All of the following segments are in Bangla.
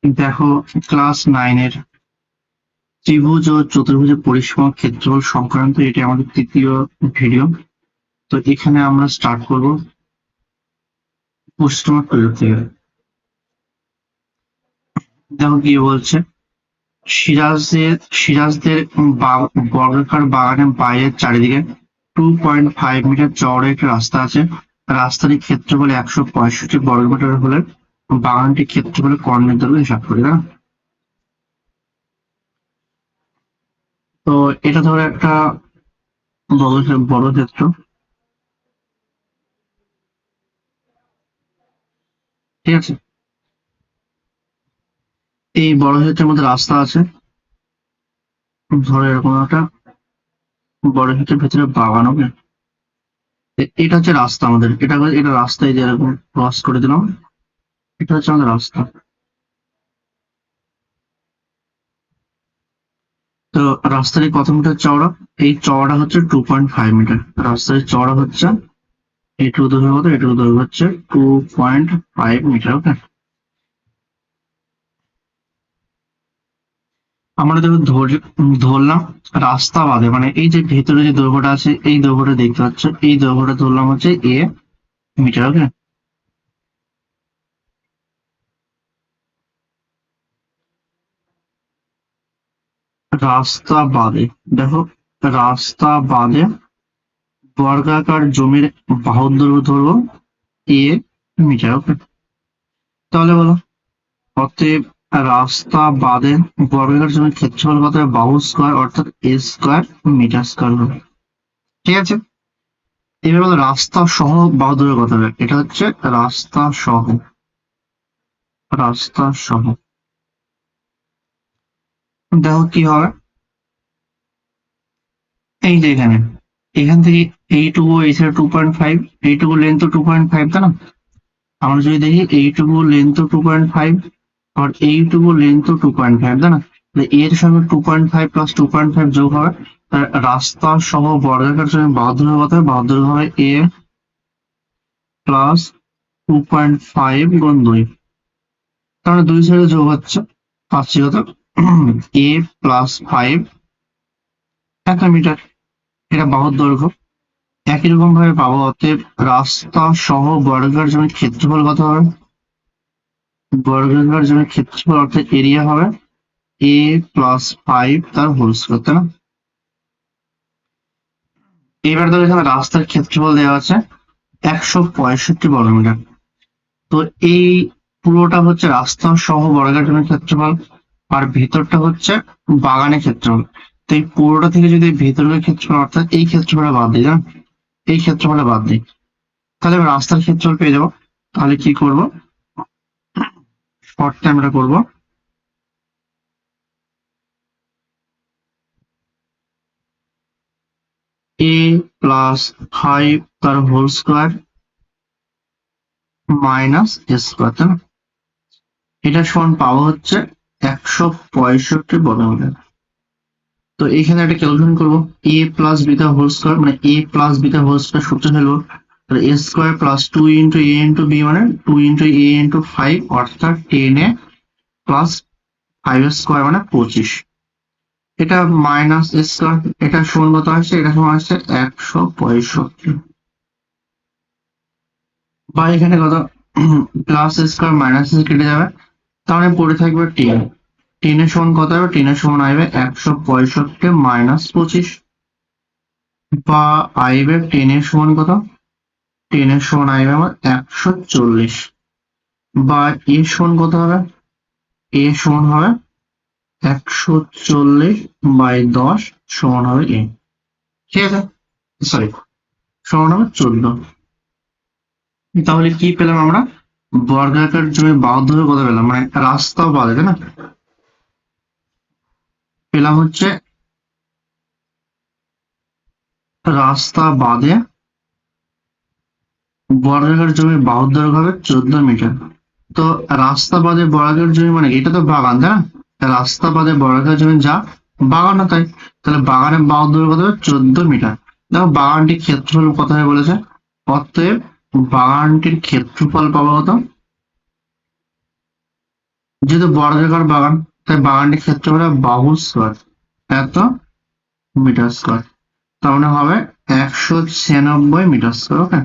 দেখো, ক্লাস 9-এর ত্রিভুজ ও চতুর্ভুজের পরিসীমা ক্ষেত্রফল সংক্রান্ত এটি আমাদের তৃতীয় ভিডিও। তো এখানে আমরা স্টার্ট করব পরিসীমা প্রয়োগ থেকে। দেখো কি বলছে, সিরাজদের বর্গাকার বাগানের বাইরের চারিদিকে 2.5 মিটার চওড়া একটি রাস্তা আছে। রাস্তাটির ক্ষেত্রফল 165 বর্গমিটার হলে বাগানটির ক্ষেত্রফলের কর্ণের দৈর্ঘ্য হিসাব করি না। তো এটা ধরো একটা বড় ক্ষেত্র। ঠিক আছে, এই বড় ক্ষেত্রের মধ্যে রাস্তা আছে। ধরো এরকম একটা বড় ক্ষেত্রের ভেতরে বাগান হবে। এটা হচ্ছে রাস্তা আমাদের, এটা রাস্তায় যে এরকম ক্রস করে দিলাম, এটা হচ্ছে আমাদের রাস্তা। তো রাস্তাটি কত মিটার চওড়া? এই চওড়া হচ্ছে 2.5 মিটার। রাস্তার চওড়া হচ্ছে, এইটুকু দৈর্ঘ্য কত? এইটুকু দৈর্ঘ্য হচ্ছে 2.5 মিটার। ওকে, আমরা দেখো ধরলাম রাস্তা বাদে, মানে এই যে ভেতরে যে দৈর্ঘ্যটা আছে, এই দৈর্ঘ্যটা দেখতে পাচ্ছ, এই দৈর্ঘ্যটা ধরলাম হচ্ছে মিটার। ওকে, রাস্তা বাদে, দেখো রাস্তা বাদে বর্গাকার জমির বাহুর দৈর্ঘ্য ধরবো এ মিটার। ওকে, তাহলে বলো অতএব রাস্তা বাদে বর্গাকার জমির ক্ষেত্রফল কত হবে? বাহু স্কোয়ার অর্থাৎ এ স্কোয়ার মিটার স্কোয়ার হবে। ঠিক আছে, এবার বলো রাস্তা সহ বাহু দৈর্ঘ্য কত হবে? এটা হচ্ছে রাস্তা সহ। দেখো কি হবে, এই যে এখান থেকে এইটুকু, এই সাইড 2.5, এইটুকু লেন্থ 2.5, তাই না? আমরা যদি দেখি এইটুকু লেন্থ 2.5 আর এইটুকু লেন্থ 2.5, তাই না? এর সঙ্গে 2.5 প্লাস 2.5 যোগ হবে, রাস্তা সহ বর্গাকার জন্য বাহুর কত হবে? বাহুর হবে এ প্লাস 2.5 গুণ 2, তার মানে দুই সাইডে যোগ হচ্ছে, পাচ্ছি কত? এ প্লাস 5 মিটার। এটা বাহুর দৈর্ঘ্য। একই রকম ভাবে পাবো, অতএব রাস্তা সহ বর্গাকার জমির ক্ষেত্রফল কত হবে? বর্গাকার জমির ক্ষেত্রফল অর্থাৎ এরিয়া হবে এ প্লাস 5 তার হোল স্কয়ার, তাই না? এবার ধরো এখানে রাস্তার ক্ষেত্রফল দেওয়া আছে 165 বর্গমিটার। তো এই পুরোটা হচ্ছে রাস্তা সহ বর্গাকার জমির ক্ষেত্রফল, আর ভেতরটা হচ্ছে বাগানের ক্ষেত্রফল। তো এই পুরোটা থেকে যদি ভেতরের ক্ষেত্রফল অর্থাৎ এই ক্ষেত্রফলটা বাদ দিই, এই ক্ষেত্রফলটা বাদ দিই, তাহলে আমি রাস্তার ক্ষেত্রফল পেয়ে যাবো। তাহলে কি করব, শর্টে আমরা করবো এ প্লাস 5 তার হোল স্কোয়ার মাইনাস এ স্কোয়ার, তাই না? এটা সমান পাবো হচ্ছে 165 বর্গমিটার। তো এখানে একটা ক্যালকুলেশন করবো, এ প্লাস বিটা হোল স্কোয়ার, মানে এ প্লাস বিটা হোল স্কোয়ার সূত্র ফেলবো। তাহলে এ স্কোয়ার প্লাস 2 ইন্টু এ ইন্টু বি, মানে 2 ইন্টু এ ইন্টু 5 অর্থাৎ 10 প্লাস 5 স্কোয়ার মানে 25। এটা মাইনাস স্কোয়ার, এটা সমান কত আসছে? এটা সমান আসছে 165। বা এখানে কত? প্লাস স্কোয়ার মাইনাস কেটে যাবে, তাহলে পড়ে থাকবে 10। 10 এর সমান কত হবে? 10 এর সমান আসবে 165 মাইনাস 25, বা আইবে 10 এর সমান কত? 10 এর সমান আসবে আমার 140, বা এর সমান কত হবে? এ সমান হবে 140/10 সমান হবে এ। ঠিক আছে, সরি, সমান হবে 14। তাহলে কি পেলাম আমরা? বর্গাকার জমি বাহুর দৈর্ঘ্য কত পেলাম, মানে রাস্তাও বাদে, তাই না? পেলাম হচ্ছে রাস্তা বাদে বর্গাকার জমির বাহুর দৈর্ঘ্য হবে 14 মিটার। তো রাস্তা বাদে বর্গাকার জমি মানে এটা তো বাগান, তাই না? রাস্তা বাদে বর্গাকার জমি যা বাগানও তাই, তাহলে বাগানের বাহুর দৈর্ঘ্য কত হবে? 14 মিটার। দেখো বাগানটির ক্ষেত্রফল কত হবে বলেছে, অতএব বাগানটির ক্ষেত্রফল পাবো কত? যেহেতু বর্গাকার বাগান, তাই বাগানটির ক্ষেত্রফল হবে বাহু স্কোয়ার এত মিটার স্কোয়ার, তার মানে হবে 196 মিটার স্কোয়ার। ওকে,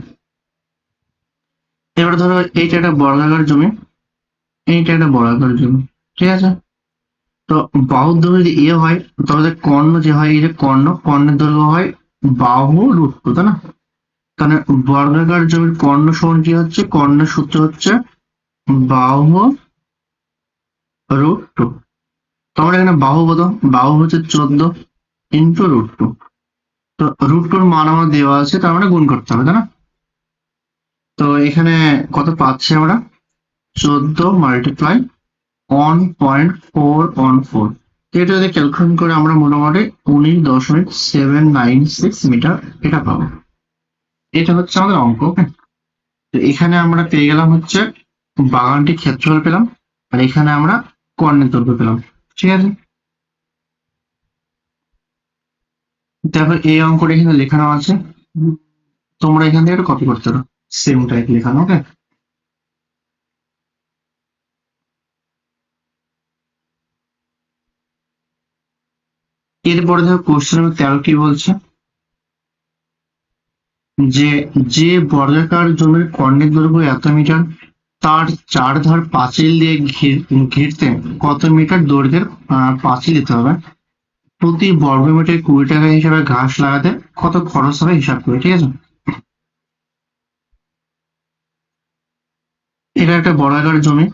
এবার ধরো এইটা একটা বর্গাকার জমি, এইটা একটা বর্গাকার জমি, ঠিক আছে। তো বাহুর দৈর্ঘ্য যদি এ হয়, তবে কর্ণ যে হয়, এই যে কর্ণের দৈর্ঘ্য হয় বাহু রুট টু, তাই না? তাহলে বর্গাকার জমির কর্ণ সমান কি হচ্ছে, কর্ণের সূত্র হচ্ছে বাহু রুট টু। তোমার এখানে বাহু কত, বাহু হচ্ছে 14 ইন্টু রুট টু। তো রুট টুর মান আমার দেওয়া আছে, তার মানে গুণ করতে হবে, তাই না? তো এখানে কত পাচ্ছি আমরা, 14 মাল্টিপ্লাই 1.414। এটা যদি ক্যালকুলেশন করে আমরা মোটামুটি 19.796 মিটার এটা পাবো। এটা হচ্ছে আমাদের অঙ্ক। ওকে, তো এখানে আমরা পেয়ে গেলাম হচ্ছে বাগানটির ক্ষেত্রফল পেলাম, আর এখানে আমরা কর্ণের দৈর্ঘ্য পেলাম, ঠিক আছে। দেখো এই অঙ্কটা এখানে লেখানো আছে, তোমরা এখান থেকে একটা কপি করতে পারো, সেম টাইপ লেখানো। ওকে, এরপরে দেখো কোশ্চেন নম্বর 13 কি বলছে, যে যে বর্গাকার জমির কর্ণের দৈর্ঘ্য এত মিটার, তার চারধার পাঁচিল দিয়ে ঘিরতে কত মিটার দৈর্ঘ্যের পাঁচিল দিতে হবে, প্রতি বর্গ মিটারে 20 টাকা হিসাবে ঘাস লাগাতে কত খরচ হবে হিসাব করে, ঠিক আছে। এটা একটা বর্গাকার জমি,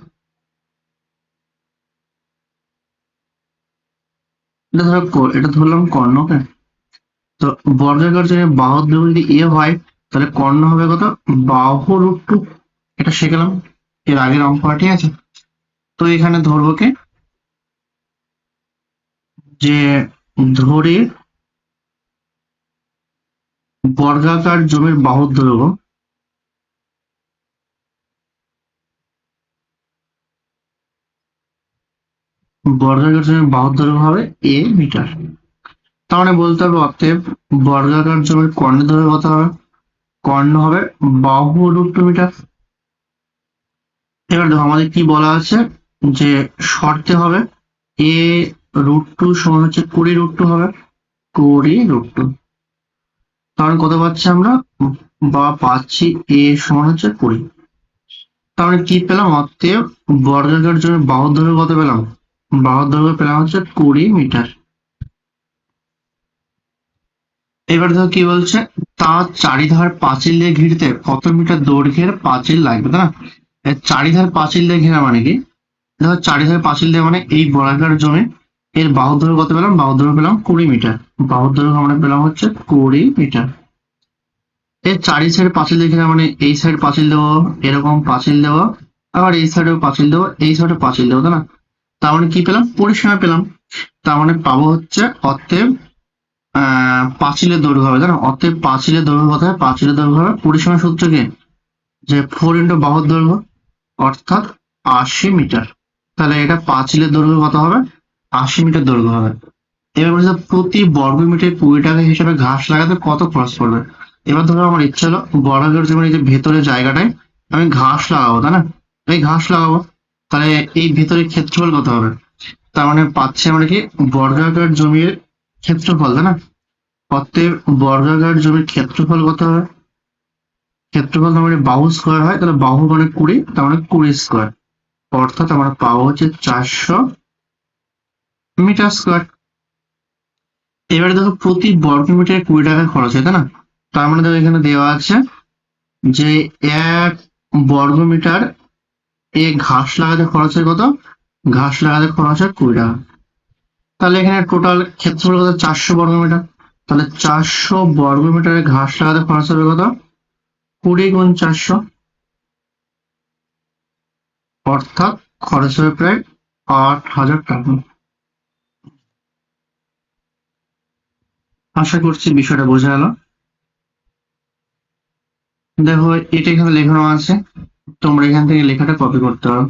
এটা ধরো এটা ধরলাম কর্ণ। ওকে, তো বর্গাকার জমি বাহুর দৈর্ঘ্য যদি এ হয়, তাহলে কর্ণ হবে কত, বাহু রুট টু। এটা শিখলাম এর আগের অঙ্ক, ঠিক আছে। তো এখানে ধরবো কে, যে ধরে বর্গাকার জমির বাহুর দৈর্ঘ্য, বর্গাকার জমির বাহুর দৈর্ঘ্য হবে এ মিটার। তার মানে বলতে হবে অতএব বর্গাকার জমির কর্ণের দৈর্ঘ্য কত হবে, কর্ণ হবে বাহু রুট টু মিটার। এবার দেখো আমাদের কি বলা আছে, যে শর্তে হবে এ রুট টু সমান হচ্ছে 20 √2 হবে, 20 √2। তাহলে কত পাচ্ছি আমরা, বা পাচ্ছি এ সমান হচ্ছে 20। তাহলে কি পেলাম, অতএব বর্গাকার জন্য বাহুর দৈর্ঘ্য কত পেলাম, বাহুর দৈর্ঘ্য পেলাম হচ্ছে 20 মিটার। এবার দেখো কি বলছে, তার চারিধার পাঁচিল দিয়ে ঘিরতে কত মিটার দৈর্ঘ্যের পাঁচিল লাগবে, তাই না? চারিধার পাঁচিল দিয়ে ঘেরা মানে কি, দেখো চারিধারে পাঁচিল দিয়ে মানে এই বর্গাকার জমি এর বাহুর দৈর্ঘ্য কত পেলাম, বাহুর দৈর্ঘ্য পেলাম 20 মিটার। বাহুর দৈর্ঘ্য আমরা পেলাম হচ্ছে 20 মিটার। এর চারি সাইড পাঁচিল দিয়ে ঘেরা মানে এই সাইড পাঁচিল দেবো, এরকম পাঁচিল দেবো, আবার এই সাইডেও পাঁচিল দেবো, এই সাইডে পাঁচিল দেবো, তাই না? তার মানে কি পেলাম, পরিসীমা পেলাম। তার মানে পাবো হচ্ছে অতএব পাঁচিলের দৈর্ঘ্য হবে, তাই না? অতএব পাঁচিলের দৈর্ঘ্য কত হয়, পাঁচিলের দৈর্ঘ্য হবে পরিসীমা সূত্র কি, যে 4 × বাহুর দৈর্ঘ্য, অর্থাৎ 80 মিটার। তাহলে এটা পাঁচিলের দৈর্ঘ্য কত হবে, 80 মিটার দৈর্ঘ্য হবে। এবার বলছে প্রতি বর্গ মিটারে 20 টাকা হিসাবে ঘাস লাগাতে কত খরচ পড়বে। এবার ধরো আমার ইচ্ছা হলো বর্গাকার জমির এই যে ভেতরের জায়গাটায় আমি ঘাস লাগাবো, তাই না? এই ঘাস লাগাবো, তাহলে এই ভেতরের ক্ষেত্রফল কত হবে, তার মানে পাচ্ছি আমরা কি, বর্গাকার জমির ক্ষেত্রফল, তাই না? অতএব বর্গাকার জমির ক্ষেত্রফল কত হবে, ক্ষেত্রফল তার মানে বাহু স্কোয়ার হয়, তাহলে বাহু মানে 20, তার মানে 20 স্কোয়ার, অর্থাৎ আমরা পাবো হচ্ছে 400 মিটার স্কোয়ার। এবারে দেখো প্রতি বর্গ মিটারে 20 টাকা খরচ হয়, তাই না? তার মানে দেখো এখানে দেওয়া আছে যে 1 বর্গ মিটার এ ঘাস লাগাতে খরচ হয় কত, ঘাস লাগাতে খরচ হয় 20 টাকা। তাহলে এখানে টোটাল ক্ষেত্রফল কত, 400 বর্গ মিটার। তাহলে 400 বর্গ মিটারে ঘাস লাগাতে খরচ হবে কত, 20 × 400, অর্থাৎ খরচ হবে প্রায় 8,000 টাকা। আশা করছি বিষয়টা বোঝা গেল। দেখো এটা এখানে লেখানো আছে, তোমরা এখান থেকে লেখাটা কপি করতে পারো।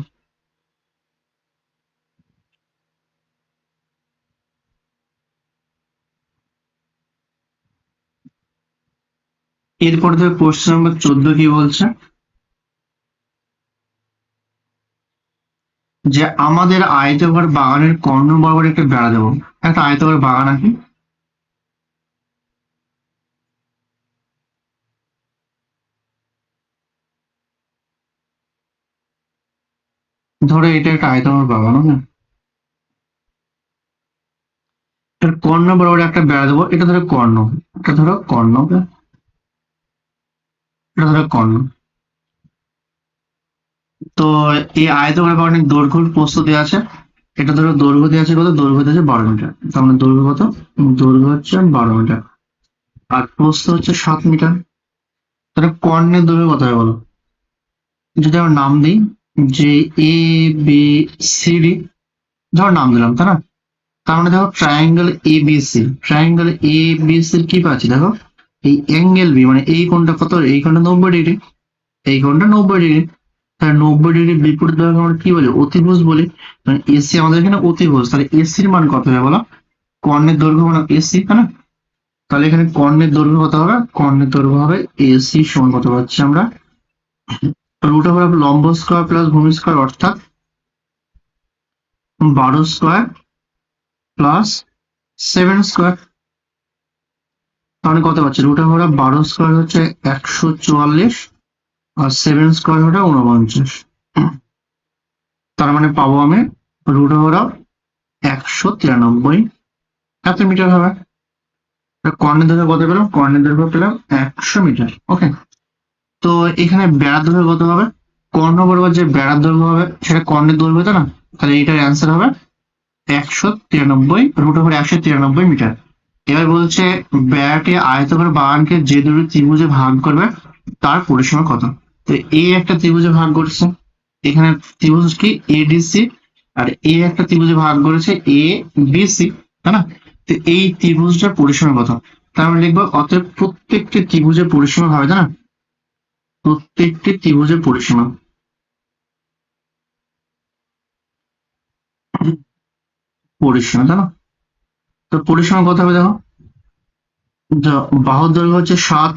এরপর দেখো কোশ্চেন নম্বর 14 কি বলছে, যে আমাদের আয়তাকার বাগানের কর্ণ বরাবর একটা বেড়া দেবো। একটা আয়তাকার বাগান আঁকি। ধরো এটা একটা আয়তাকার বাগান, হ্যাঁ, এর কর্ণ বরাবর একটা বেড়া দেবো। এটা ধরো কর্ণ, এটা ধরো কর্ণ, এটা ধরো কর্ণ। তো এই আয়তকার বাগানের দৈর্ঘ্য প্রস্থ দেওয়া আছে। এটা ধরো দৈর্ঘ্য দেওয়া আছে কত? দৈর্ঘ্য দেওয়া আছে 12 মিটার। তার মানে দৈর্ঘ্য কত? দৈর্ঘ্য হচ্ছে 12 মিটার, আর প্রস্থ হচ্ছে 7 মিটার। তাহলে কর্ণের দৈর্ঘ্য কত হবে বলো? যদি আমরা নাম দিই যে এ বি সি ডি, ধরো নাম দিলাম, তাই না? তার মানে দেখো triangle A B C, triangle A B C কি পাচ্ছি দেখো, এই অ্যাঙ্গেল বি মানে এই কোণটা কত? এই কোণটা 90 ডিগ্রি, এই কোণটা 90 ডিগ্রি। তাহলে 90 ডিগ্রি বিপরীত দৈর্ঘ্য আমরা কি বলি? অতিভুজ বলি। মানে এসি আমাদের এখানে অতিভুজ, তাহলে এসির মান কত হবে বলো? কর্ণের দৈর্ঘ্য মানে এসি, তাই না? তাহলে এখানে কর্ণের দৈর্ঘ্য কত হবে? কর্ণের দৈর্ঘ্য হবে এসি সমান কত পাচ্ছি আমরা? রুট ওভার লম্ব স্কয়ার প্লাস ভূমি স্কয়ার, অর্থাৎ 12 স্কয়ার প্লাস 7 স্কয়ার। তাহলে কত পাচ্ছি? রুট ওভার 12 স্কয়ার হচ্ছে 144, আর 7 স্কয়ার হচ্ছে 49। তার মানে পাবো আমি রুট ওভার 193 এত মিটার হবে। কর্ণের দৈর্ঘ্য কত পেলাম? কর্ণের দৈর্ঘ্য পেলাম 100 মিটার। ওকে, তো এখানে বেড়ার দৈর্ঘ্য কত হবে? কর্ণ বরাবর যে বেড়ার দৈর্ঘ্য হবে সেটা কর্ণের দৈর্ঘ্য, তাই না? তাহলে এটার অ্যান্সার হবে 193, রুট ওভার 193 মিটার। এবার বলছে বেড়াটি আয়তকার বাগানকে যে দুটি ত্রিভুজে ভাগ করবে তার পরিসীমা কত? তো এ একটা ত্রিভুজে ভাগ করছে, এখানে ত্রিভুজ কি এডিসি, আর এ একটা ত্রিভুজে ভাগ করেছে এ বিসি, তাই না? তো এই ত্রিভুজটার পরিসীমা কত? তার মানে লিখবো অতএব প্রত্যেকটি ত্রিভুজের পরিসীমা হবে, তাই না? প্রত্যেকটি ত্রিভুজের পরিসীমা, পরিসীমা, তাই না? তো পরিসীমা কত হবে দেখো, বাহুর দৈর্ঘ্য হচ্ছে 7,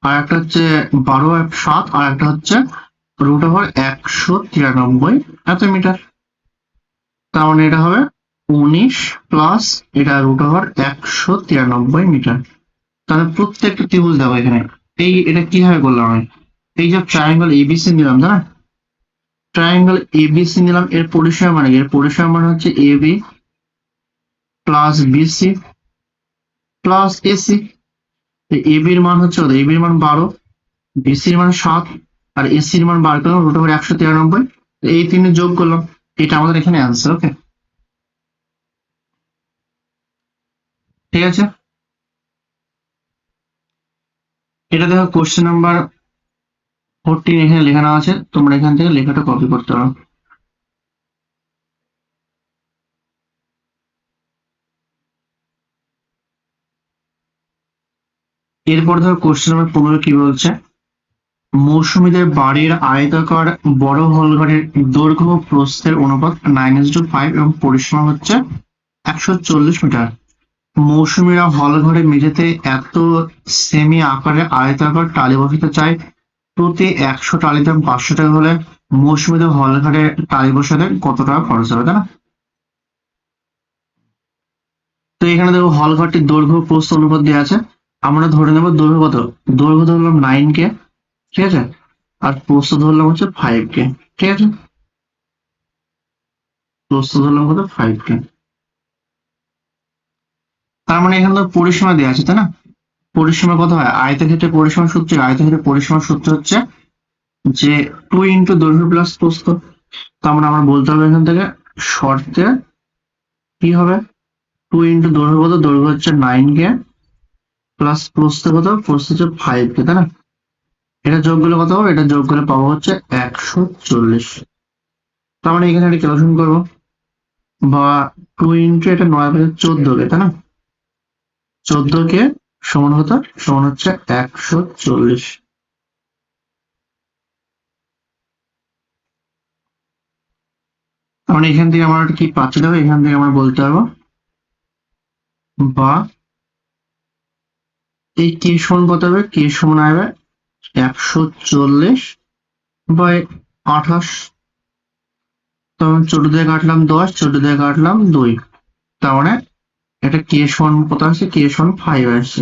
আর একটা হচ্ছে 12, 7, আর একটা হচ্ছে রুট ওভার 193 এত মিটার। তার মানে এটা হবে 19 প্লাস এটা রুট ওভার 193 মিটার। তাহলে প্রত্যেকটা ত্রিভুজ দেখো এখানে, এই এটা কিভাবে করলাম আমি? এই যে ট্রায়াঙ্গেল এবিসি নিলাম, তাই না? ট্রায়াঙ্গেল এবিসি নিলাম, এর পরিসীমা মানে কি? এর পরিসীমা মানে হচ্ছে AB plus BC plus AC. এবির মান হচ্ছে, এবির মান 12, বিসির মান 7, আর এসির মান বার করলাম রুট ওভার 193। এই তিনে যোগ করলাম, এটা আমাদের এখানে অ্যান্সার। ওকে, ঠিক আছে। এটা দেখো কোশ্চেন নাম্বার 14 এখানে লেখানো আছে, তোমরা এখান থেকে লেখাটা কপি করতে পারো। এরপর ধর কোশ্চেন নাম্বার 15 কি বলছে? মৌসুমীদের বাড়ির আয়তাকার বড় হলঘরের দৈর্ঘ্য ও প্রস্থের অনুপাত 9:5 এবং পরিসীমা হচ্ছে 140 মিটার। মৌসুমীরা হলঘরে মেঝেতে এত সেমি আকারের আয়তাকার টালি বসাতে চায়, প্রতি 100 টালির দাম 500 টাকা হলে মৌসুমীদের হলঘরে টালি বসাতে কত টাকা খরচ হবে, তাই না? তো এখানে দেখো হলঘরটির দৈর্ঘ্য প্রস্থ অনুপাত দেওয়া আছে। আমরা ধরে নেব দৈর্ঘ্য কত? দৈর্ঘ্য ধরলাম 9K, ঠিক আছে, আর প্রস্থ ধরলাম হচ্ছে 5K, ঠিক আছে। প্রস্থ ধরলাম কত? 5K। তার মানে এখানে তো পরিসীমা দেওয়া আছে, তাই না? পরিসীমা কত হয়? আয়তক্ষেত্রের পরিসীমা সূত্র, আয়তক্ষেত্রের পরিসীমা সূত্র হচ্ছে যে 2 ইন্টু দৈর্ঘ্য প্লাস প্রস্থ। তার মানে আমরা বলতে হবে এখান থেকে শর্তে কি হবে? 2 ইন্টু দৈর্ঘ্য কত? দৈর্ঘ্য হচ্ছে 9K প্লাস প্রস্থ কত? প্রস্থ হচ্ছে 5K, তাই না? এটা যোগ করলে কত হবে? এটা যোগ করলে পাবো হচ্ছে 140। তার মানে এখানে একটা ক্যালকুলেশন করবো, বা 2 ইন্টু এটা 9 14K, তাই না? 14K সমান হতো, সমান হচ্ছে 140। তার মানে এখান থেকে আমরা কি পাচ্ছি দেখো, এখান থেকে আমরা বলতে পারবো, বা এই কে সমান কত হবে? কে সমান হবে 140 বাই 28। তো 14 দিয়ে কাটলাম 10, 14 দিয়ে কাটলাম 2, তার মানে এটা k1 কত আসছে, k1 5 আসছে।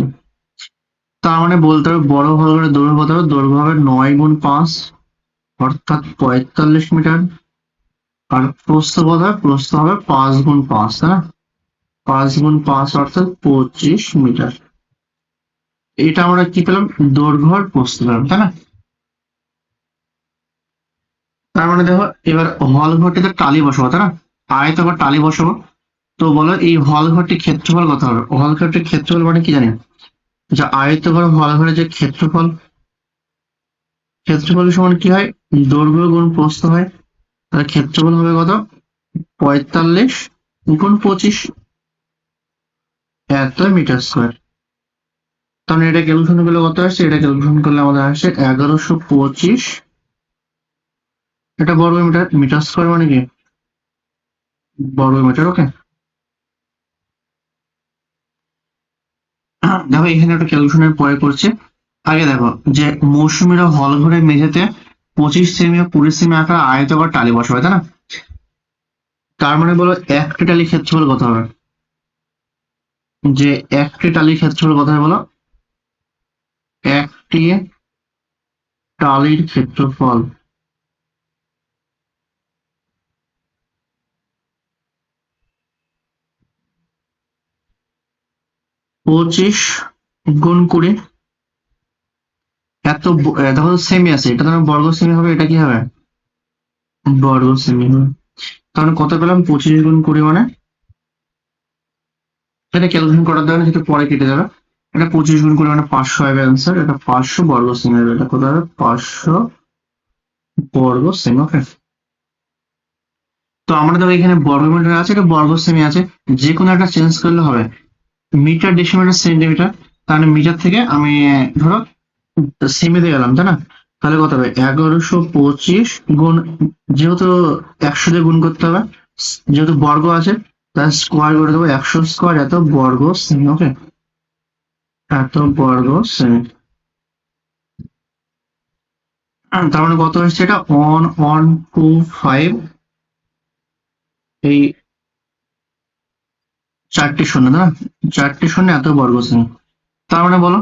তার মানে বলতে হবে বড় হল করে দৈর্ঘ্য কত হবে, দৈর্ঘ্য হবে 9 × 5 অর্থাৎ 45 মিটার। আর প্রস্থ কত হবে, প্রস্থ হবে 5 × 5, তাই না? 5 × 5 অর্থাৎ 25 মিটার। এটা আমরা কি পেলাম, দৈর্ঘ্য আর প্রস্থ পেলাম, তাই না? তার মানে দেখো এবার হল ঘরটিতে টালি বসাবো, তাই না? আয়তাকার টালি বসাবো। তো বলো এই হল ঘরটির ক্ষেত্রফল কত হবে? হল ঘরটির ক্ষেত্রফল মানে কি জানি, যে আয়তঘর হল ঘরের যে ক্ষেত্রফল, ক্ষেত্রফল সমান কি হয়, দৈর্ঘ্য গুণ প্রস্থ হয়। তার ক্ষেত্রফল হবে কত, 45 × 25, এত মিটার স্কোয়ার। তাহলে এটা ক্যালকুলেশন করলে কত আসছে, এটা ক্যালকুলেশন করলে আমাদের আসছে 1125, এটা বর্গ মিটার। মিটার স্কোয়ার মানে কি, বর্গ মিটার। ওকে, দেখো এখানে একটা ক্যালকুলেশনের পরে করছে। আগে দেখো যে মৌসুমীরা হল ঘরের মেঝেতে 25 সেমি ও 20 সেমি আকার আয়তাকার টালি বসাবে, তাই না? তার মানে বলো একটি টালির ক্ষেত্রফল কত হবে, যে একটি টালির ক্ষেত্রফল কত হবে বলো, একটি টালির ক্ষেত্রফল 25 × 20। দেখো সেমি আছে, এটা তোমার বর্গ সেমি হবে, এটা কি হবে, বর্গ সেমি হবে। তাহলে কত পেলাম, 25 × 20 মানে, এটা ক্যালকুলেশন করার দরকার নেই, যেটা পরে কেটে যাবে। এটা 25 × 20 মানে 500 হবে অ্যান্সার। এটা 500 বর্গ সেমি হবে, এটা কত হবে, 500 বর্গ সেমি। ওকে, তো আমরা দেখো এখানে বর্গ মিটার আছে, এটা বর্গ সেমি আছে, যে কোনো একটা চেঞ্জ করলে হবে। মিটার, ডেসিমিটার, সেন্টিমিটার, তাহলে মিটার থেকে আমি ধরো সেমিতে গেলাম, তাই না? তাহলে কত হবে, 1125 গুণ, যেহেতু 100 দিয়ে গুণ করতে হবে, যেহেতু বর্গ আছে তার স্কোয়ার করে দেবো, 100 স্কোয়ার এত বর্গ সেমি। ওকে, এত বর্গ সেমি। তার মানে কত হচ্ছে, এটা 1125, এই 4টি শূন্য, না 4টি শূন্য এত বর্গ সেমি। তার মানে বলো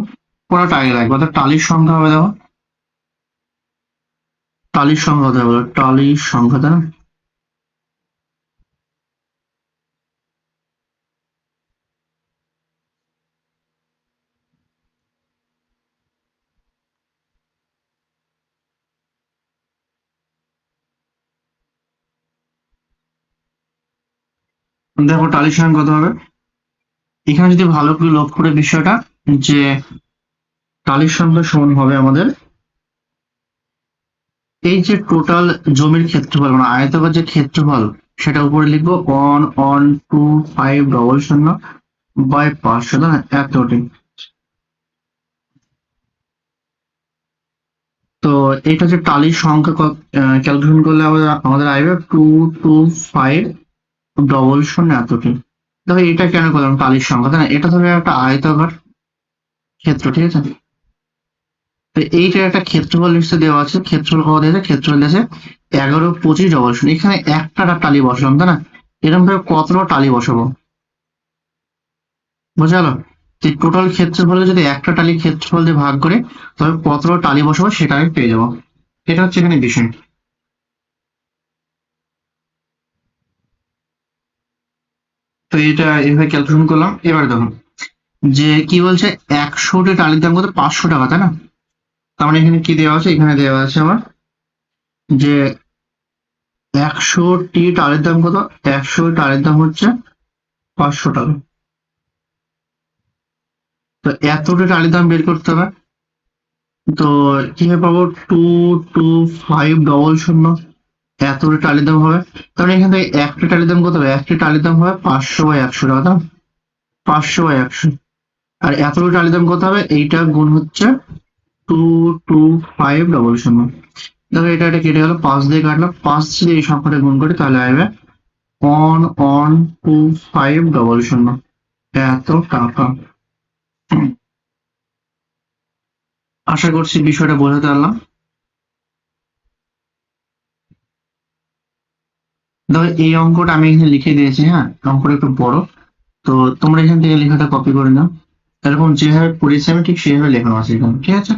কোনটা আগে লাগবে, অর্থাৎ টালির সংখ্যা হবে, দেখো টালির সংখ্যা কত হবে বলো, টালির সংখ্যা, তাই না? দেখো টালির সংখ্যা কত হবে, এখানে যদি ভালো করে লক্ষ্য করে বিষয়টা, যে টালির সংখ্যা সমান হবে আমাদের এই যে টোটাল জমির ক্ষেত্রফল মানে আয়তকার যে ক্ষেত্রফল, সেটা উপরে লিখবো 112500 না এতটি। তো এটা যে টালির সংখ্যা ক্যালকুলেশন করলে আমাদের আসবে 225000 এতটি। দেখো এটা কেন করলাম টালির সংখ্যা, তাই না? এটা ধরো একটা আয়তাকার ক্ষেত্র, ঠিক আছে? তো এইটার একটা ক্ষেত্রফল নিশ্চয় দেওয়া আছে, ক্ষেত্রফল কত দিয়েছে, ক্ষেত্রফল দিয়েছে 112500। এখানে একটা টালি বসালাম, তাই না? এরকম ভাবে কতটা টালি বসাবো, বোঝা গেল? টোটাল ক্ষেত্রফলে যদি একটা টালির ক্ষেত্রফল দিয়ে ভাগ করে তবে কতটা টালি বসাবো সেটা আমি পেয়ে যাবো। এটা হচ্ছে এখানে বিষয়। তো এটা এভাবে ক্যালকুলেশন করলাম। এবার দেখো যে কি বলছে, 100টি টালির দাম কত, 500 টাকা, তাই না? তার মানে এখানে কি দেওয়া আছে, এখানে দেওয়া আছে আমার যে 100টি টালির দাম কত, 100 টালির দাম হচ্ছে 500 টাকা। তো এতটা টালির দাম বের করতে হবে। তো কিভাবে পাবো, 22500, এতটা টালির দাম হবে। তাহলে এখান থেকে একটা টালির দাম কত হবে, একটি টালির দাম হবে 500/100 টাকা, তাই না? 500/100। আর এতটা টালির দাম কত হবে, এইটা গুণ হচ্ছে 22500। দেখো এটা এটা কেটে গেল, 5 দিয়ে কাটলাম, 5 দিয়ে এই সংখ্যাটা গুণ করি তাহলে আসবে 112500 এত টাকা। আশা করছি বিষয়টা বোঝাতে পারলাম। ধরো এই অঙ্কটা আমি এখানে লিখে দিয়েছি, হ্যাঁ অঙ্কটা একটু বড়, তো তোমরা এখান থেকে লেখাটা কপি করে নাও, এরকম যেভাবে পড়েছি আমি ঠিক সেভাবে লেখানো আছে এখানে, ঠিক আছে।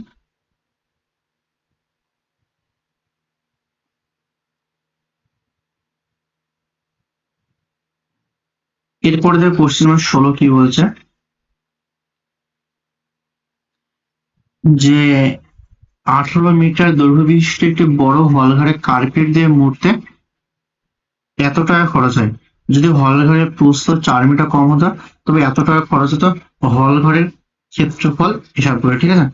এরপরে দেখো কোশ্চেন নম্বর 16 কি বলছে, যে 18 মিটার দৈর্ঘ্য বিশিষ্ট একটি বড় হলঘরে কার্পেট দিয়ে মুড়তে এত টাকা খরচ হয়। যদি হল ঘরের প্রস্থ 4 মিটার কম হতো তবে এত টাকা খরচ হতো। হল ঘরের ক্ষেত্রফল হিসাব করে, ঠিক আছে।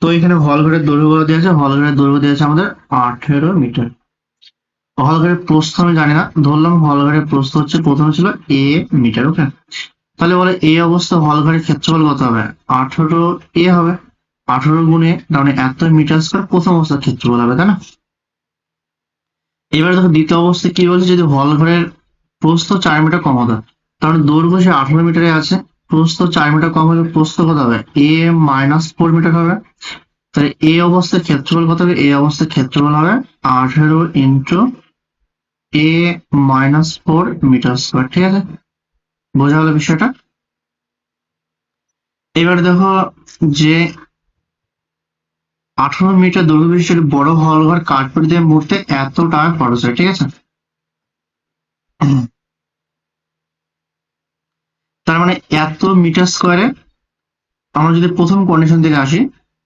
তো এখানে হল ঘরের দৈর্ঘ্য দেওয়া আছে, হল ঘরের দৈর্ঘ্য দেওয়া আছে আমাদের 18 মিটার। হল ঘরের প্রস্থ আমি জানি না, ধরলাম হল ঘরের প্রস্থ হচ্ছে প্রথমে ছিল মিটার, ওকে। তাহলে বলে এই অবস্থা হল ঘরের ক্ষেত্রফল কত হবে, 18 হবে। 18 গুণে তার মানে এত মিটার স্কোয়ার প্রথম অবস্থার ক্ষেত্রফল হবে, তাই না। এবার দেখো দ্বিতীয় অবস্থায় কি বলছে, যদি হল ঘরের প্রস্থ 4 মিটার কম হতো, তাহলে দৈর্ঘ্য সে 18 মিটারে আছে, প্রস্থ 4 মিটার কম হলে প্রস্থ কত হবে, -4 মিটার হবে। তাহলে এই অবস্থায় ক্ষেত্রফল কত হবে, এই অবস্থায় ক্ষেত্রফল হবে 18 ইন্টু -4 মিটার স্কোয়ার, ঠিক আছে। বোঝা গেল বিষয়টা। এবার দেখো যে 18 মিটার দৈর্ঘ্য বিশিষ্ট বড় হল ঘর কার্পেট দিয়ে মুড়তে এত টাকা খরচ হয়, ঠিক আছে। তার মানে এত মিটার স্কোয়ারে আমরা যদি প্রথম কন্ডিশন থেকে আসি,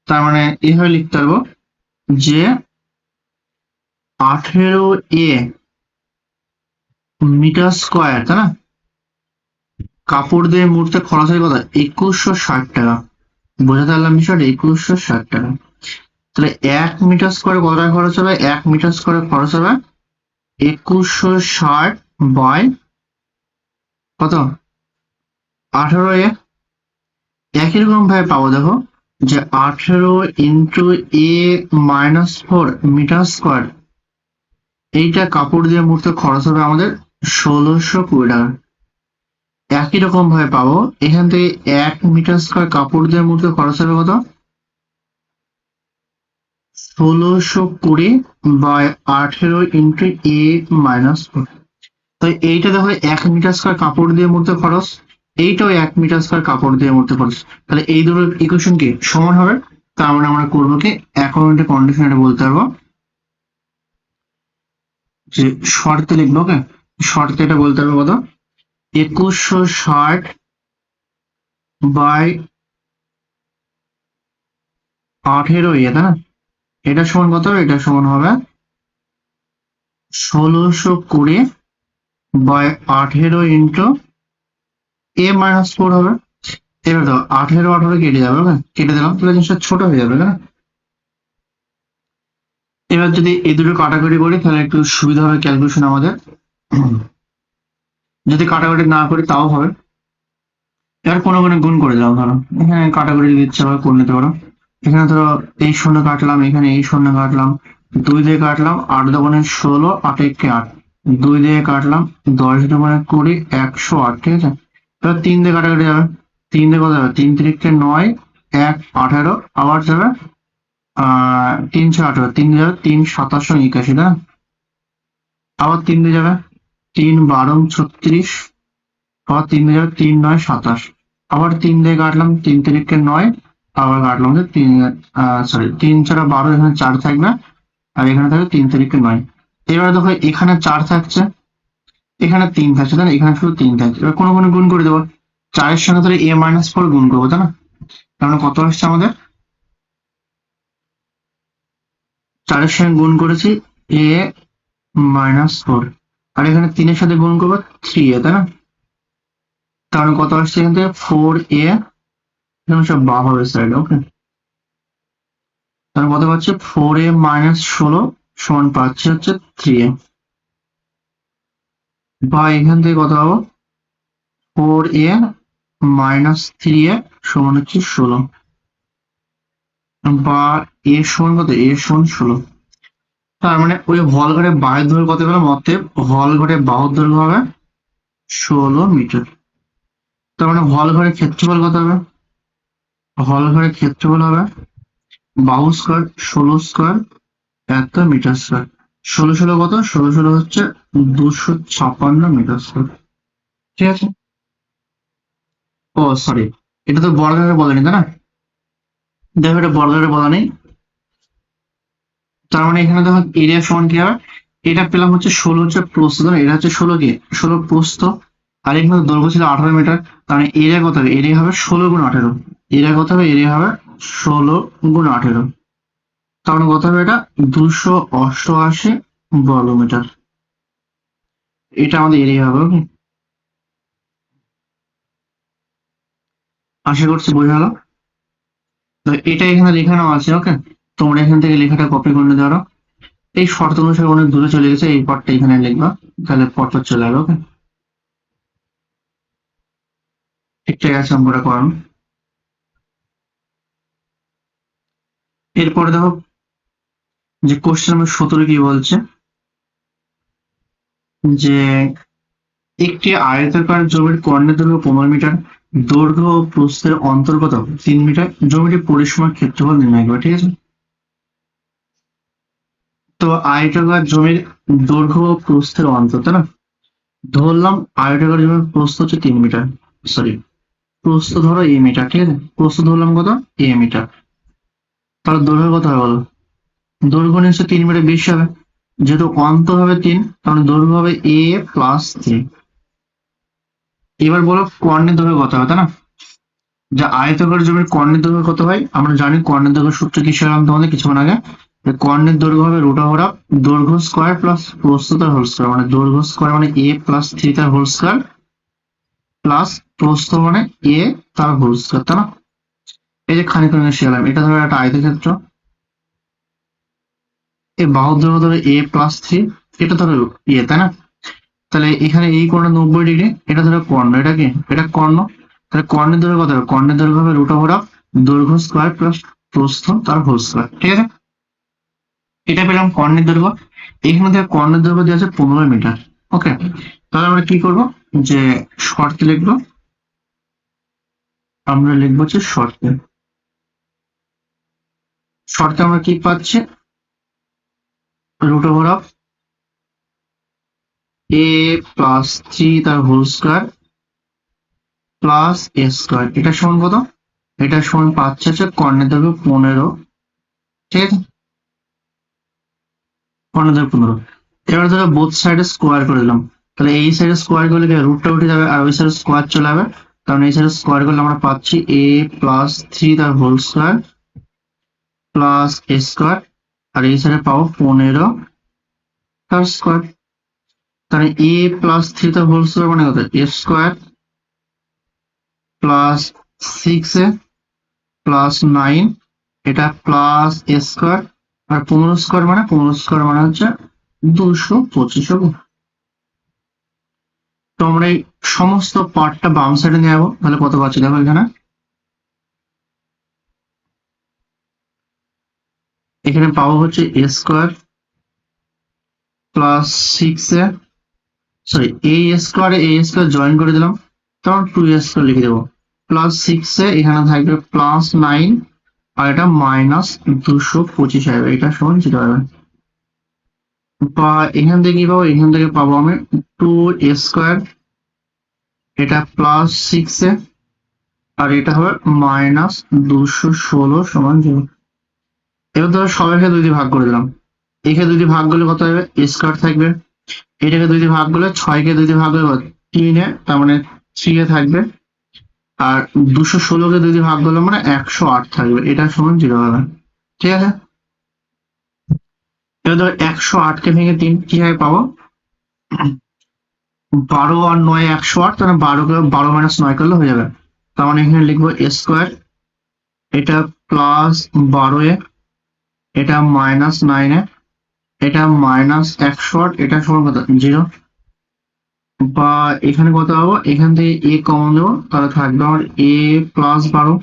তার মানে এইভাবে লিখতে পারবো যে 18 মিটার স্কোয়ার, তাই না, কাপড় দিয়ে মুড়তে খরচ হয় কত, 2160 টাকা। বোঝাতে পারলাম বিষয়টা, 2160 টাকা। তাহলে 1 মিটার স্কোয়ারে কত টাকা খরচ হবে, 1 মিটার স্কোয়ারে খরচ হবে 2160 বাই কত, 18 একই রকম ভাবে পাবো, দেখো যে 18 ইন্টু -4 মিটার স্কোয়ার, এইটা কাপড় দিয়ে মুড়তে খরচ হবে আমাদের 1620 টাকা। একই রকম ভাবে পাবো এখান থেকে 1 মিটার স্কোয়ার কাপড় দিয়ে মুড়তে খরচ হবে কত, 1620 বাই 18 ইন্টু -4। তো এইটা দেখো 1 মিটার স্কোয়ার কাপড় দিয়ে মুড়তে খরচ, এইটাও 1 মিটার স্কোয়ার কাপড় দিয়ে মুড়তে খরচ, তাহলে এই দুটো ইকুয়েশন কি সমান হবে। তার মানে আমরা করবো কি, অ্যাকর্ডিং কন্ডিশন এটা বলতে পারবো যে শর্তে লিখবো, ওকে। শর্তে এটা বলতে পারবো কত, 2160 বাই 18, তাই না, এটা সমান কত হবে, এটা সমান হবে 1620 বাই 18 ইন্টু -4 হবে। এবার দেখো 18 কেটে যাবে, ওকে, কেটে দিলাম, তাহলে জিনিসটা ছোট হয়ে যাবে, না। এবার যদি এই দুটো কাটাকুটি করি তাহলে একটু সুবিধা হবে ক্যালকুলেশন আমাদের। যদি কাটাকুটি না করি তাও হবে। এবার কোনো কোনো গুণ করে দিলাম, ধরো এখানে কাটাকুটি যদি ইচ্ছা হয় করে নিতে পারো। এখানে ধরো এই শূন্য কাটলাম, এখানে এই শূন্য কাটলাম, 2 দিয়ে কাটলাম, 8 দোকানে 16, 8 একে 8, 2 দিয়ে কাটলাম, 10 দোকানে 20, 108, ঠিক আছে। এবার 3 দিয়ে কাটাকুটি যাবে, 3 দিয়ে কত যাবে, 3 3কে 9, 1 18, আবার যাবে 3 6 18, 3 দিয়ে যাবে 3 2781, না। আবার 3 দিয়ে যাবে 3 12 36, আবার 3 দিয়ে যাবে 3 9 27, আবার 3 দিয়ে কাটলাম, 3 3কে 9, আবার কাটলাম যে 3 সরি 3 4 12, এখানে 4 থাকবে, আর এখানে থাকবে 3 3কে 9। এবার দেখো এখানে 4 থাকছে, এখানে 3 থাকছে, তাই না, এখানে শুধু 3 থাকছে। এবার কোনো কোনো গুণ করে দেবো, 4 এর সঙ্গে তাহলে -4 গুণ করবো, তাই না। তাহলে কত আসছে আমাদের, 4 এর সঙ্গে গুণ করেছি -4, আর এখানে 3 এর সাথে গুণ করবো 3, তাই না। তাহলে কত আসছে এখান থেকে 4, এখানে সব বা হবে সাইড, ওকে। তাহলে কত পাচ্ছি, 4 - 16 সমান পাচ্ছি হচ্ছে 3, বা এখান থেকে কত পাবো, 4 - 3 সমান হচ্ছে 16, বা সমান কত, সমান 16। তার মানে ওই হল ঘরে বাহুর দৈর্ঘ্য কত পেলাম, অতএব হল ঘরে বাহুর দৈর্ঘ্য হবে 16 মিটার। তার মানে হল ঘরের ক্ষেত্রফল কত হবে, হল ঘরের ক্ষেত্রফল হবে বাহু স্কোয়ার 16 স্কোয়ার এত মিটার স্কোয়ার। ষোলো ষোলো কত? ষোলো ষোলো হচ্ছে 256 মিটার স্কোয়ার। ঠিক আছে। ও সরি, এটা তো বর্গাকারে বলেনি তাই না? দেখো এটা বর্গাকারে বলা নেই। তার মানে এখানে দেখো এরিয়া সমান কি হবে, এটা পেলাম হচ্ছে 16 হচ্ছে প্রস্থ, ধরো এটা হচ্ছে 16 কি 16 প্রস্থ, আর এখানে দৈর্ঘ্য ছিল 18 মিটার। তার মানে এরিয়া কত হবে? এরিয়া হবে 16 গুণ 18। এরিয়া কত হবে? এরিয়া হবে 16 গুণ 18। তার মানে কত হবে এটা? 288 বর্গমিটার। এটা আমাদের এরিয়া হবে। ওকে, আশা করছি বোঝা গেল। তো এটা এখানে লেখানো আছে। ওকে, তোমরা এখান থেকে লেখাটা কপি করে ধরো। এই শর্ত অনুসারে অনেক দূরে চলে গেছে, এই পদটা এখানে লিখবা, তাহলে পদটা চলে যাবে। ওকে, ঠিকঠাক আছে অঙ্কটা করানো। এরপরে দেখো যে কোশ্চেন নাম্বার 17 কি বলছে, যে একটি আয়তাকার জমির কর্ণের দৈর্ঘ্য 15 মিটার, দৈর্ঘ্য ও প্রস্থের অন্তর কত? 3 মিটার। জমিটির পরিসীমার ক্ষেত্রফল নির্ণয় করবে। ঠিক আছে। তো আয়তাকার জমির দৈর্ঘ্য ও প্রস্থের অন্তর, তাই না? ধরলাম আয়তাকার জমির প্রস্থ হচ্ছে 3 মিটার, সরি প্রস্থ ধরো এ মিটার। ঠিক আছে, প্রস্থ ধরলাম কত? এ মিটার। তাহলে দৈর্ঘ্য কত হবে বলো? দৈর্ঘ্য নিশ্চয় 3 মিটার বেশি হবে, যেহেতু অন্তর হবে 3, তাহলে দৈর্ঘ্য হবে a+3। এবার বলো কর্ণের দৈর্ঘ্য কত হবে, তাই না? যা আয়তাকার জমির কর্ণের দৈর্ঘ্য কত হয় আমরা জানি। কর্ণের দৈর্ঘ্য সূত্র কি শিখলাম তোমাদের কিছুক্ষণ আগে? যে কর্ণের দৈর্ঘ্য হবে √অফ দৈর্ঘ্য স্কয়ার প্লাস প্রস্থ তার হোল স্কয়ার, মানে দৈর্ঘ্য স্কয়ার মানে a+3 তার হোল স্কয়ার প্লাস প্রস্থ মানে a তার হোল স্কয়ার, তাই না? এই যে খানিকক্ষণ আগে শিখলাম, এটা ধরো একটা আয়তক্ষেত্র, এই বাহুর দৈর্ঘ্য ধরো a+3, এটা ধরো তাই না? তাহলে এখানে এই কোণটা 90 ডিগ্রি, এটা ধরো কর্ণ, এটা কি? এটা কর্ণ। তাহলে কর্ণের দৈর্ঘ্য কত হবে? কর্ণের দৈর্ঘ্য হবে √অফ দৈর্ঘ্য স্কয়ার প্লাস প্রস্থ তার হোল স্কয়ার। ঠিক আছে, এটা পেলাম কর্ণের দৈর্ঘ্য। এখানে দেখো কর্ণের দৈর্ঘ্য দেওয়া আছে 15 মিটার। ওকে, তাহলে আমরা কি করব, যে শর্তে লিখবো, আমরা লিখবো হচ্ছে শর্তে। শর্তে আমরা কি পাচ্ছি? √অফ a+3 তার whole square plus a square, এটা সমান কত? এটা সমান পাচ্ছে হচ্ছে কর্ণের দৈর্ঘ্য 15। ঠিক আছে, কর্ণের দৈর্ঘ্য 15। এবার ধরো বোথ সাইডে স্কোয়ার করে দিলাম, তাহলে এই সাইডে স্কোয়ার করলে রুটটা উঠে যাবে আর ওই সাইডে স্কোয়ার চলে যাবে। কারণ এই সাইডে স্কোয়ার করলে আমরা পাচ্ছি a+3 তার whole square plus a square, আর এই সাইডে পাবো 15 তার স্কোয়ার। তাহলে a+3 তার হোল স্কোয়ার মানে কত? a square plus 6a plus 9, এটা প্লাস a স্কোয়ার, আর 15 স্কোয়ার মানে 15 স্কোয়ার মানে হচ্ছে 225। তো আমরা এই সমস্ত পার্টটা বাম সাইডে নিয়ে যাবো, তাহলে কত পাচ্ছি দেখো এখানে। এখানে পাবো হচ্ছে a square plus 6a, sorry a square join করে দিলাম, তখন 2a স্কোয়ার লিখে দেবো প্লাস 6a, এখানে থাকবে প্লাস 9, আর এটা মাইনাস 225 আসবে, এটা সমান 0 হবে। বা এখান থেকে কি পাবো? এখান থেকে পাবো আমি 2a স্কোয়ার, এটা প্লাস 6a, আর এটা হবে মাইনাস 216 সমান 0। এবার ধরো সবাইকে 2 দিয়ে ভাগ করে দিলাম, একে 2 দিয়ে ভাগ করলে কত হবে? a স্কয়ার থাকবে। এটাকে 2 দিয়ে ভাগ করলে 6 কে 2 দিয়ে ভাগ করলে 3 এ, তার মানে 3 এ থাকবে। আর 216 কে 2 দিয়ে ভাগ করলে মানে 108 থাকবে, এটা সমান 0 হবে। ঠিক আছে, এবার ধরো 108 কে ভেঙে 3 কিভাবে পাবো? 12 আর 9 108, তাহলে 12 কে 12 মাইনাস 9 করলে হয়ে যাবে। তার মানে এখানে লিখবো a স্কয়ার, এটা প্লাস 12a, এটা মাইনাস 9a, এটা মাইনাস 108, এটা সমান কত? 0। বা এখানে কত পাবো? এখান থেকে a কমন দেবো, তাহলে থাকবে আমার a+12,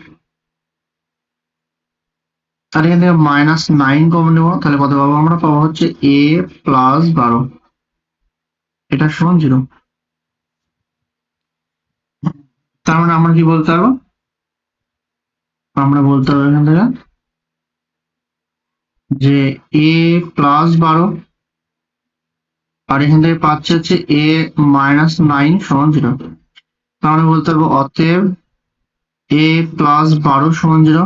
আর এখান থেকে -9 কমন নেবো, তাহলে কত পাবো? আমরা পাবো হচ্ছে a+12, এটা সমান 0। তার মানে আমরা কি বলতে পারবো? আমরা বলতে পারবো এখান থেকে যে a+12 আর এখান থেকে পাচ্ছি হচ্ছে a মাইনাস 9 সমান 0। তাহলে বলতে পারবো অতএব a প্লাস 12 সমান 0,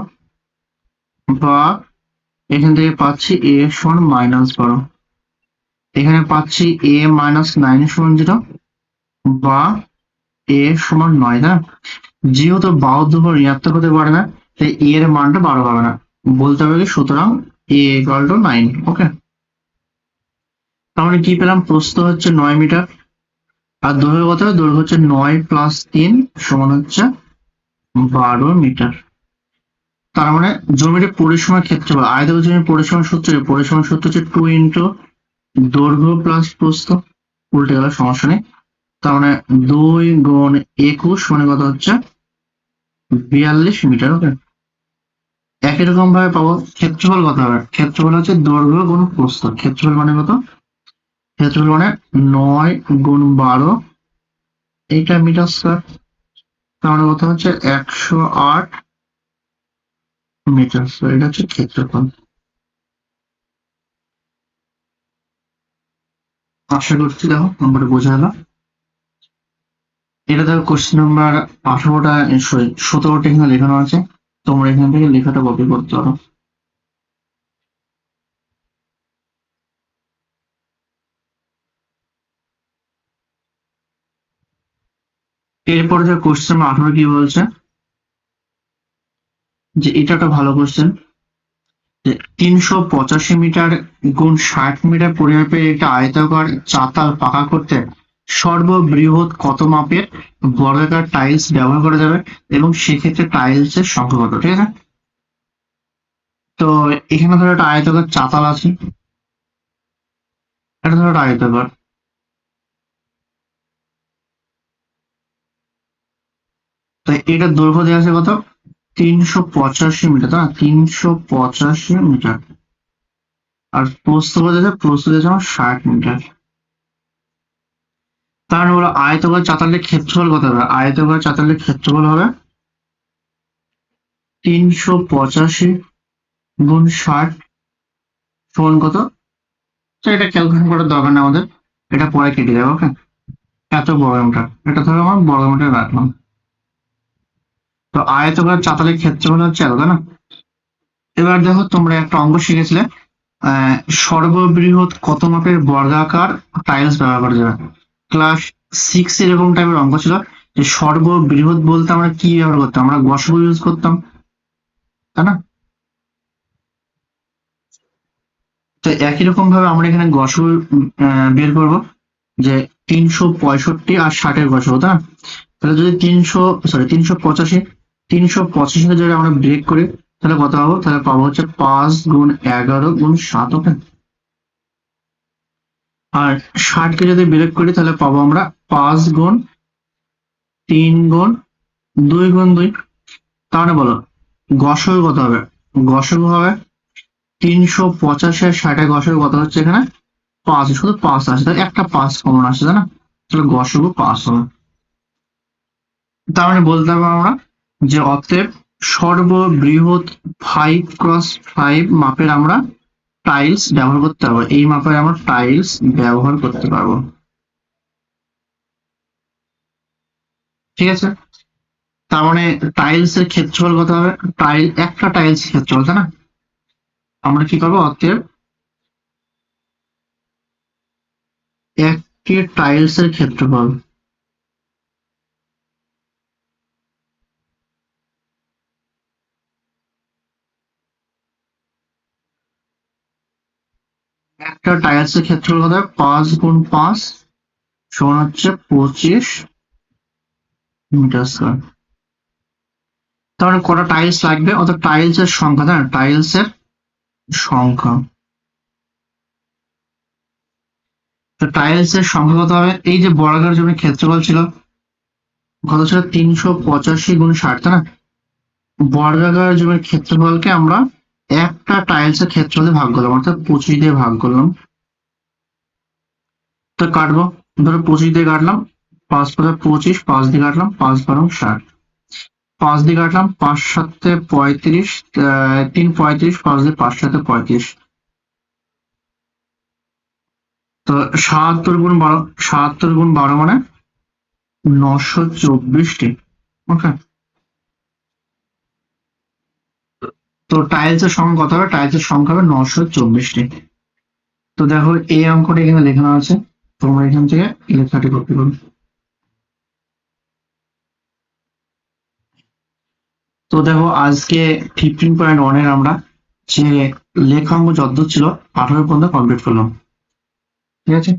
বা এখান থেকে পাচ্ছি a সমান মাইনাস 12। এখানে পাচ্ছি a মাইনাস 9 সমান 0, বা a সমান 9 না। যেহেতু 12 দুবার ঋণাত্মক হতে পারে না, তাই a এর মানটা 12 হবে না, বলতে হবে কি সুতরাং a ইকুয়াল টু 9। ওকে, তাহলে কি পেলাম, প্রস্থ হচ্ছে 9 মিটার, আর দৈর্ঘ্য কত হবে, দৈর্ঘ্য হচ্ছে 9 প্লাস 3 সমান হচ্ছে 12 মিটার। তার মানে জমির পরিসীমার ক্ষেত্রফল, আয়তকার জমির পরিসীমার সূত্র হচ্ছে 2 ইন্টু দৈর্ঘ্য প্লাস প্রস্থ, উল্টে গেল সমস্যা নেই। তার মানে 2 গুণ 21 মানে কত হচ্ছে 42 মিটার। ওকে, একই রকম ভাবে পাবো ক্ষেত্রফল কত হবে, ক্ষেত্রফল হচ্ছে দৈর্ঘ্য গুণ প্রস্থ। ক্ষেত্রফল মানে কত, ক্ষেত্রফল মানে 9 গুণ 12, এইটা মিটার স্কয়ার। তার মানে কত হচ্ছে 108 মিটার স্কয়ার। এটা হচ্ছে ক্ষেত্রফল। আশা করছি দেখো নম্বরটা বোঝা গেল। এটা দেখো কোশ্চেন নাম্বার 18টা, সরি 17টা এখানে লেখানো আছে, তোমরা এখান থেকে লেখাটা কপি করতে পারো। এরপরে যে কোশ্চেন নাম্বার 18 কি বলছে, যে এটা একটা ভালো কোশ্চেন, যে 385 মিটার গুণ 60 মিটার পরিমাপের একটা আয়তাকার চাতাল পাকা করতে সর্ববৃহৎ কত মাপের বর্গাকার টাইলস ব্যবহার করা যাবে, এবং সেক্ষেত্রে টাইলস এর সংখ্যা কত। ঠিক আছে, তো এখানে ধরো একটা আয়তাকার চাতাল আছে, এটা ধরো একটা আয়তাকার, তো এটার দৈর্ঘ্য দেওয়া আছে কত 385 মিটার, তাই না, 385 মিটার। আর প্রস্থ কত আছে, প্রস্থ দিয়েছে আমার 60 মিটার। তাহলে বলো আয়তকার চাতালের ক্ষেত্রফল কত হবে, আয়তকার চাতালের ক্ষেত্রফল হবে 385 গুণ 60 সমান কত, তো এটা ক্যালকুলেশন করার দরকার নেই আমাদের, এটা পরে কেটে যাবে। ওকে, এত বর্গমিটার, এটা ধরো আমার বর্গমিটার রাখলাম। তো আয়তকার চাতালের ক্ষেত্রফল হচ্ছে এত, তাই না। এবার দেখো তোমরা একটা অঙ্ক শিখেছিলে, সর্ববৃহৎ কত মাপের বর্গাকার টাইলস ব্যবহার করা যাবে। ক্লাস 6 এরকম টাইপের অঙ্ক ছিল, যে সর্ববৃহৎ বলতে আমরা কি ব্যবহার করতাম, আমরা গসক ইউজ করতাম, তাই না। তো একই রকম ভাবে আমরা এখানে গসক বের করব, যে 365 আর 60-এর গসক, তাই না। তাহলে যদি 385, 385 যদি আমরা ব্রেক করি, তাহলে কত পাবো, তাহলে পাবো হচ্ছে 5 গুণ 11 গুণ 7। ওকে, আর 60-কে যদি ব্রেক করি তাহলে পাবো আমরা 5 গুণ 3 গুণ 2 গুণ 2। তাহলে বলো গসক কত হবে, গসক হবে 385 আর 60-এর গসক কত হচ্ছে এখানে 5, শুধু 5 আসে, তাহলে একটা 5 কমন আসছে, তাই না, তাহলে গসক 5 হবে। তার মানে বলতে পারবো আমরা যে অতএব সর্ববৃহৎ 5x5 মাপের আমরা টাইলস ব্যবহার করতে পারবো, এই মাপের আমরা টাইলস ব্যবহার করতে পারবো। ঠিক আছে, তার মানে টাইলস এর ক্ষেত্রফল কত হবে, একটা টাইলস ক্ষেত্রফল, তাই না। আমরা কি করবো, অতএব একটি টাইলস এর ক্ষেত্রফল, একটা টাইলস এর ক্ষেত্রফল কত হবে, 5 গুণ 5 সমান হচ্ছে 25 মিটার স্কয়ার। তাহলে কটা টাইলস লাগবে, অর্থাৎ টাইলস এর সংখ্যা, তাই না, টাইলস এর সংখ্যা। তো টাইলস এর সংখ্যা কত হবে, এই যে বর্গাকার জমির ক্ষেত্রফল ছিল কত ছিল 385 গুণ 60, তাই না। বর্গাকার জমির ক্ষেত্রফলকে আমরা একটা টাইলস এর ক্ষেত্রফলে ভাগ করলাম, অর্থাৎ 25 দিয়ে ভাগ করলাম। তো কাটবো, ধরো 25 দিয়ে কাটলাম, 5 5 25, 5 দিয়ে কাটলাম 5 12 60, 5 দিয়ে কাটলাম 5 7 35, 3 35, 5 দিয়ে 5 7 35। তো 77 গুণ 12 মানে 924টি। ওকে, তো টাইলসের সংখ্যা কত হবে? টাইলসের সংখ্যা হবে 924টি। তো দেখো এই অঙ্কটা এখানে লেখানো আছে, তোমরা এখান থেকে লেখাটি কপি করো। তো দেখো আজকে 15.1 এর আমরা যে লেখাঙ্ক যদ্দূর ছিল 18 পর্যন্ত কমপ্লিট করলাম। ঠিক আছে।